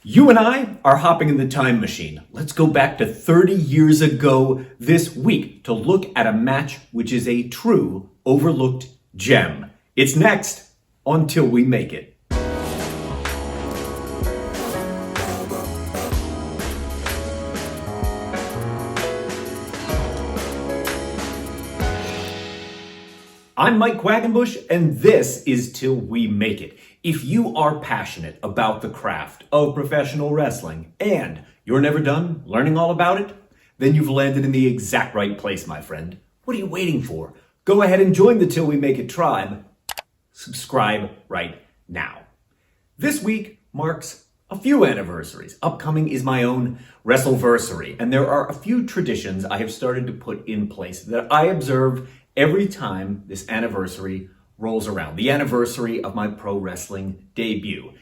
You and I are hopping in the time machine. Let's go back to 30 years ago this week to look at a match which is a true overlooked gem. It's next on Till We Make It. I'm Mike Quackenbush, and this is Till We Make It. If you are passionate about the craft of professional wrestling and you're never done learning all about it, then you've landed in the exact right place, my friend. What are you waiting for? Go ahead and join the Till We Make It tribe. Subscribe right now. This week marks a few anniversaries. Upcoming is my own Wrestleversary, and there are a few traditions I have started to put in place that I observe every time this anniversary rolls around, the anniversary of my pro wrestling debut.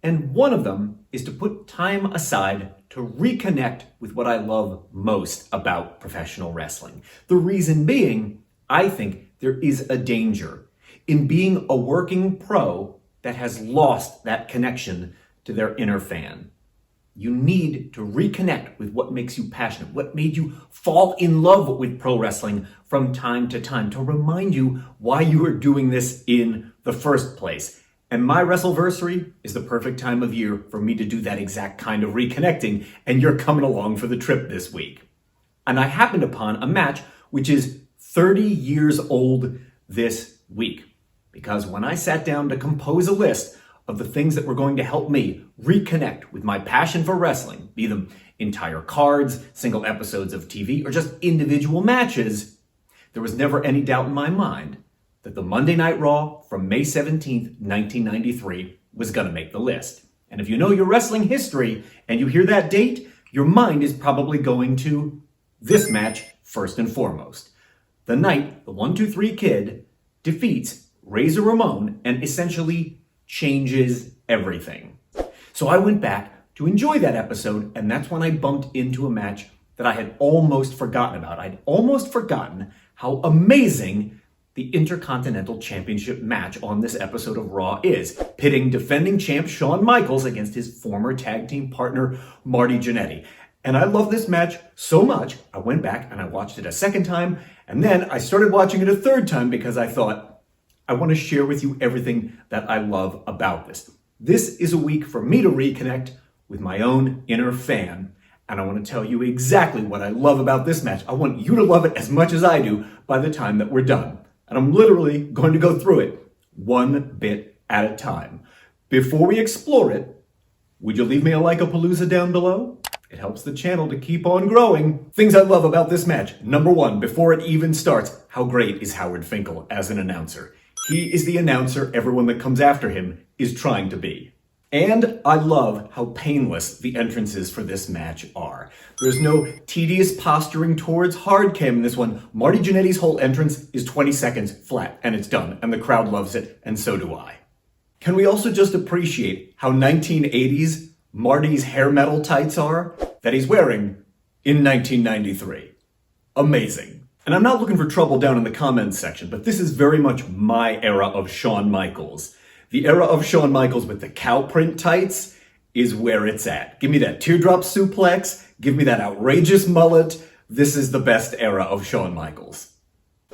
And one of them is to put time aside to reconnect with what I love most about professional wrestling. The reason being, I think there is a danger in being a working pro that has lost that connection to their inner fan. You need to reconnect with what makes you passionate, what made you fall in love with pro wrestling from time to time, to remind you why you are doing this in the first place. And my Wrestleversary is the perfect time of year for me to do that exact kind of reconnecting, and you're coming along for the trip this week. And I happened upon a match which is 30 years old this week, because when I sat down to compose a list of the things that were going to help me reconnect with my passion for wrestling, be them entire cards, single episodes of TV, or just individual matches, there was never any doubt in my mind that the Monday Night Raw from May 17th, 1993 was going to make the list. And if you know your wrestling history and you hear that date, your mind is probably going to this match first and foremost. The night the 1-2-3 Kid defeats Razor Ramon and essentially changes everything. So I went back to enjoy that episode, and that's when I bumped into a match that I had almost forgotten about. I'd almost forgotten how amazing the Intercontinental Championship match on this episode of Raw is, pitting defending champ Shawn Michaels against his former tag team partner, Marty Jannetty. And I love this match so much, I went back and I watched it a second time, and then I started watching it a third time because I thought, I want to share with you everything that I love about this. This is a week for me to reconnect with my own inner fan, and I want to tell you exactly what I love about this match. I want you to love it as much as I do by the time that we're done. And I'm literally going to go through it one bit at a time. Before we explore it, would you leave me a like-a-palooza down below? It helps the channel to keep on growing. Things I love about this match. Number one, before it even starts, how great is Howard Finkel as an announcer? He is the announcer everyone that comes after him is trying to be. And I love how painless the entrances for this match are. There's no tedious posturing towards hard cam in this one. Marty Jannetty's whole entrance is 20 seconds flat, and it's done, and the crowd loves it, and so do I. Can we also just appreciate how 1980s Marty's hair metal tights are that he's wearing in 1993? Amazing. And I'm not looking for trouble down in the comments section, but this is very much my era of Shawn Michaels. The era of Shawn Michaels with the cow print tights is where it's at. Give me that teardrop suplex. Give me that outrageous mullet. This is the best era of Shawn Michaels.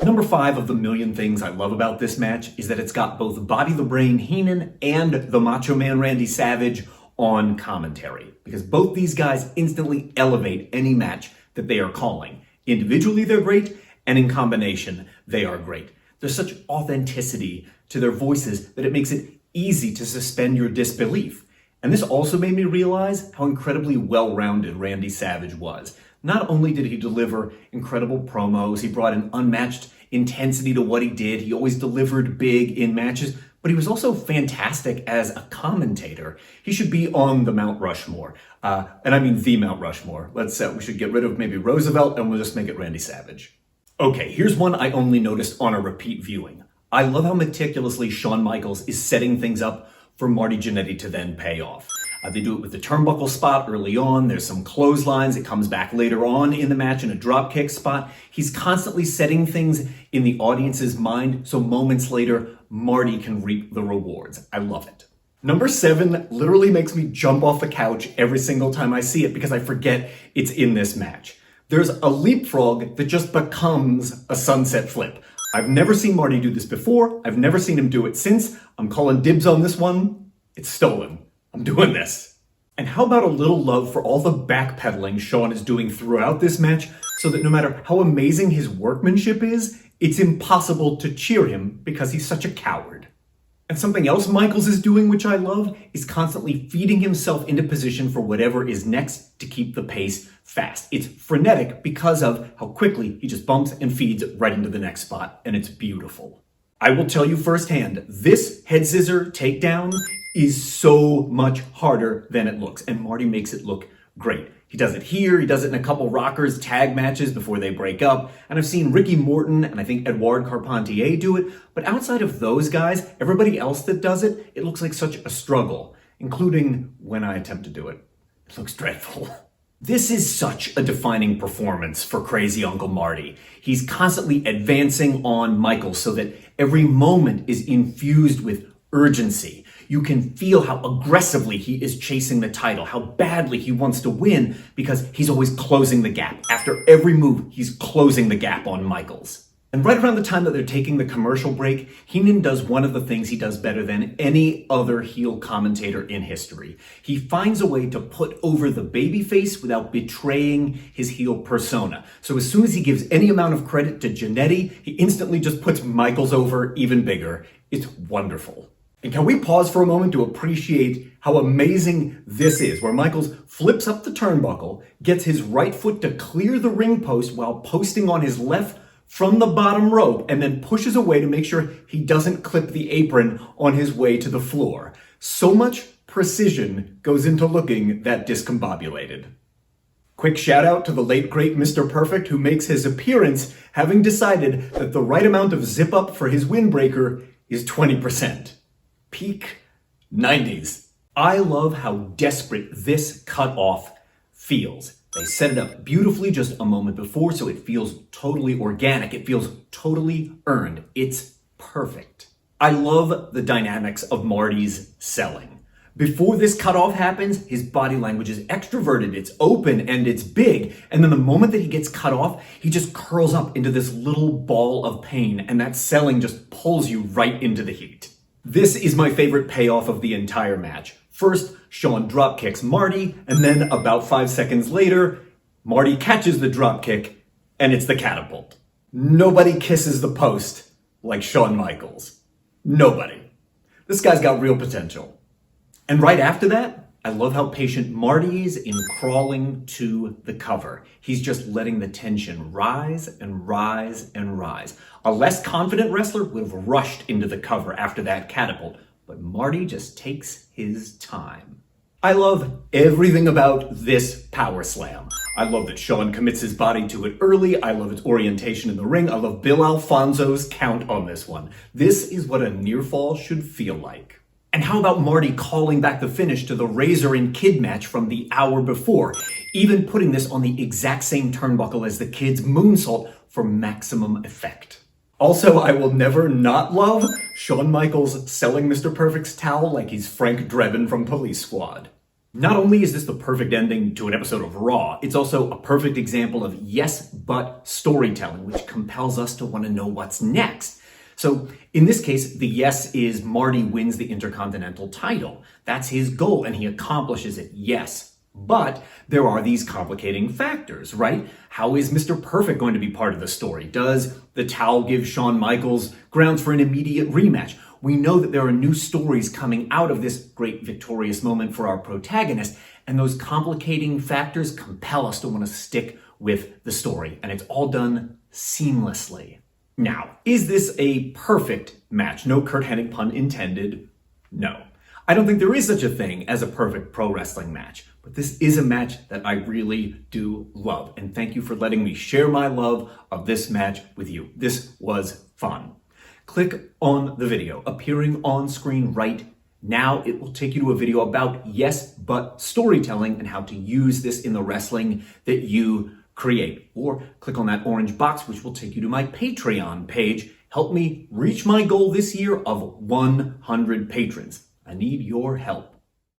Number 5 of the million things I love about this match is that it's got both Bobby the Brain Heenan and the Macho Man Randy Savage on commentary, because both these guys instantly elevate any match that they are calling. Individually, they're great, and in combination, they are great. There's such authenticity to their voices that it makes it easy to suspend your disbelief. And this also made me realize how incredibly well-rounded Randy Savage was. Not only did he deliver incredible promos, he brought an unmatched intensity to what he did, he always delivered big in matches, but he was also fantastic as a commentator. He should be on the Mount Rushmore. And I mean the Mount Rushmore. We should get rid of maybe Roosevelt and we'll just make it Randy Savage. Okay, here's one I only noticed on a repeat viewing. I love how meticulously Shawn Michaels is setting things up for Marty Jannetty to then pay off. They do it with the turnbuckle spot early on. There's some clotheslines. It comes back later on in the match in a dropkick spot. He's constantly setting things in the audience's mind so moments later, Marty can reap the rewards. I love it. Number 7 literally makes me jump off the couch every single time I see it because I forget it's in this match. There's a leapfrog that just becomes a sunset flip. I've never seen Marty do this before. I've never seen him do it since. I'm calling dibs on this one. It's stolen. I'm doing this. And how about a little love for all the backpedaling Shawn is doing throughout this match so that no matter how amazing his workmanship is, it's impossible to cheer him because he's such a coward. And something else Michaels is doing, which I love, is constantly feeding himself into position for whatever is next to keep the pace fast. It's frenetic because of how quickly he just bumps and feeds right into the next spot, and it's beautiful. I will tell you firsthand, this head scissor takedown is so much harder than it looks, and Marty makes it look great. He does it here, he does it in a couple Rockers tag matches before they break up, and I've seen Ricky Morton and I think Edouard Carpentier do it, but outside of those guys, everybody else that does it, it looks like such a struggle, including when I attempt to do it. It looks dreadful. This is such a defining performance for Crazy Uncle Marty. He's constantly advancing on Michaels so that every moment is infused with urgency. You can feel how aggressively he is chasing the title, how badly he wants to win because he's always closing the gap. After every move, he's closing the gap on Michaels. And right around the time that they're taking the commercial break, Heenan does one of the things he does better than any other heel commentator in history. He finds a way to put over the babyface without betraying his heel persona. So as soon as he gives any amount of credit to Jannetty, he instantly just puts Michaels over even bigger. It's wonderful. And can we pause for a moment to appreciate how amazing this is, where Michaels flips up the turnbuckle, gets his right foot to clear the ring post while posting on his left from the bottom rope, and then pushes away to make sure he doesn't clip the apron on his way to the floor. So much precision goes into looking that discombobulated. Quick shout out to the late great Mr. Perfect, who makes his appearance having decided that the right amount of zip up for his windbreaker is 20%. Peak 90s. I love how desperate this cutoff feels. They set it up beautifully just a moment before, so it feels totally organic. It feels totally earned. It's perfect. I love the dynamics of Marty's selling. Before this cutoff happens, his body language is extroverted, it's open, and it's big. And then the moment that he gets cut off, he just curls up into this little ball of pain, and that selling just pulls you right into the heat. This is my favorite payoff of the entire match. First, Shawn drop kicks Marty, and then about 5 seconds later, Marty catches the drop kick, and it's the catapult. Nobody kisses the post like Shawn Michaels. Nobody. This guy's got real potential. And right after that, I love how patient Marty is in crawling to the cover. He's just letting the tension rise and rise and rise. A less confident wrestler would have rushed into the cover after that catapult, but Marty just takes his time. I love everything about this power slam. I love that Shawn commits his body to it early. I love its orientation in the ring. I love Bill Alfonso's count on this one. This is what a near fall should feel like. And how about Marty calling back the finish to the Razor and Kid match from the hour before, even putting this on the exact same turnbuckle as the Kid's moonsault for maximum effect. Also, I will never not love Shawn Michaels selling Mr. Perfect's towel like he's Frank Drebin from Police Squad. Not only is this the perfect ending to an episode of Raw, it's also a perfect example of yes, but storytelling, which compels us to want to know what's next. So in this case, the yes is Marty wins the Intercontinental title. That's his goal, and he accomplishes it, yes. But there are these complicating factors, right? How is Mr. Perfect going to be part of the story? Does the towel give Shawn Michaels grounds for an immediate rematch? We know that there are new stories coming out of this great victorious moment for our protagonist, and those complicating factors compel us to want to stick with the story, and it's all done seamlessly. Now, is this a perfect match? No Kurt Hennig pun intended. No. I don't think there is such a thing as a perfect pro wrestling match, but this is a match that I really do love. And thank you for letting me share my love of this match with you. This was fun. Click on the video appearing on screen right now. It will take you to a video about yes, but storytelling and how to use this in the wrestling that you create. Or click on that orange box, which will take you to my Patreon page. Help me reach my goal this year of 100 patrons. I need your help.